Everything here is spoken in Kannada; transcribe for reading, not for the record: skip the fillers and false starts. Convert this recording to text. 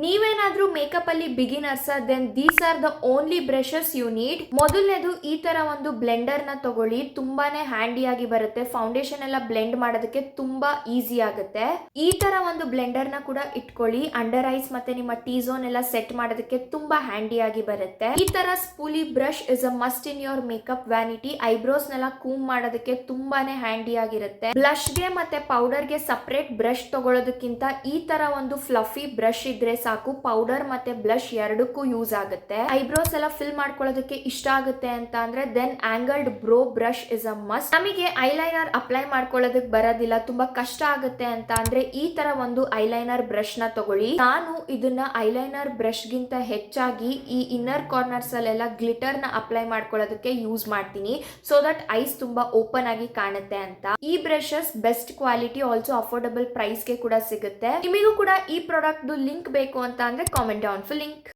ನೀವೇನಾದ್ರೂ ಮೇಕಪ್ ಅಲ್ಲಿ beginners then these are the only brushes you need. ಮೊದಲನೇದು ಈ ತರ ಒಂದು ಬ್ಲೆಂಡರ್ ನ ತಗೊಳ್ಳಿ, ತುಂಬಾನೇ ಹ್ಯಾಂಡಿ ಆಗಿ ಬರುತ್ತೆ. ಫೌಂಡೇಶನ್ ಎಲ್ಲ ಬ್ಲೆಂಡ್ ಮಾಡೋದಕ್ಕೆ ತುಂಬಾ ಈಸಿ ಆಗುತ್ತೆ. ಈ ತರ ಒಂದು ಬ್ಲೆಂಡರ್ ನ ಕೂಡ ಇಟ್ಕೊಳ್ಳಿ. ಅಂಡರ್ ಐಸ್ ಮತ್ತೆ ನಿಮ್ಮ ಟಿ ಝೋನ್ ಎಲ್ಲ ಸೆಟ್ ಮಾಡೋದಕ್ಕೆ ತುಂಬಾ ಹ್ಯಾಂಡಿ ಆಗಿ ಬರುತ್ತೆ. ಈ ತರ spoolie brush is a must in your makeup vanity. Eyebrows ನೆಲ್ಲ ಕೂಮ್ ಮಾಡೋದಕ್ಕೆ ತುಂಬಾನೇ ಹ್ಯಾಂಡಿ ಆಗಿರುತ್ತೆ. ಬ್ಲಶ್ ಗೆ ಮತ್ತೆ ಪೌಡರ್ ಗೆ ಸಪರೇಟ್ ಬ್ರಷ್ ತಗೊಳ್ಳೋದಕ್ಕಿಂತ ಈ ತರ ಒಂದು ಫ್ಲಫಿ ಬ್ರಷ್ ಇದ್ರೆ ಸಾಕು. ಪೌಡರ್ ಮತ್ತೆ ಬ್ಲಶ್ ಎರಡಕ್ಕೂ ಯೂಸ್ ಆಗುತ್ತೆ. ಐಬ್ರೋಸ್ ಎಲ್ಲ ಫಿಲ್ ಮಾಡ್ಕೊಳ್ಳೋದಕ್ಕೆ ಇಷ್ಟ ಆಗುತ್ತೆ ಅಂತ ಅಂದ್ರೆ then angled brow brush is a must. ನಮಗೆ ಐಲೈನರ್ ಅಪ್ಲೈ ಮಾಡ್ಕೊಳ್ಳೋದಕ್ಕೆ ಬರೋದಿಲ್ಲ, ತುಂಬಾ ಕಷ್ಟ ಆಗುತ್ತೆ ಅಂತ ಅಂದ್ರೆ ಈ ತರ ಒಂದು ಐಲೈನರ್ ಬ್ರಷ್ ನ ತಗೊಳ್ಳಿ. ನಾನು ಇದನ್ನ ಐಲೈನರ್ ಬ್ರಷ್ ಗಿಂತ ಹೆಚ್ಚಾಗಿ ಈ ಇನ್ನರ್ ಕಾರ್ನರ್ಸ್ ಅಲ್ಲೆಲ್ಲ ಗ್ಲಿಟರ್ ನ ಅಪ್ಲೈ ಮಾಡ್ಕೊಳ್ಳೋದಕ್ಕೆ ಯೂಸ್ ಮಾಡ್ತೀನಿ, ಸೊ ದಟ್ ಐಸ್ ತುಂಬಾ ಓಪನ್ ಆಗಿ ಕಾಣುತ್ತೆ ಅಂತ. ಈ brushes best quality, also affordable price ಗೆ ಕೂಡ ಸಿಗುತ್ತೆ. ನಿಮಗೂ ಕೂಡ ಈ ಪ್ರಾಡಕ್ಟ್ ಲಿಂಕ್ ಬೇಕು ಅಂತ ಅಂದ್ರೆ ಕಾಮೆಂಟ್ ಡೌನ್ ಫಾರ್ ಲಿಂಕ್.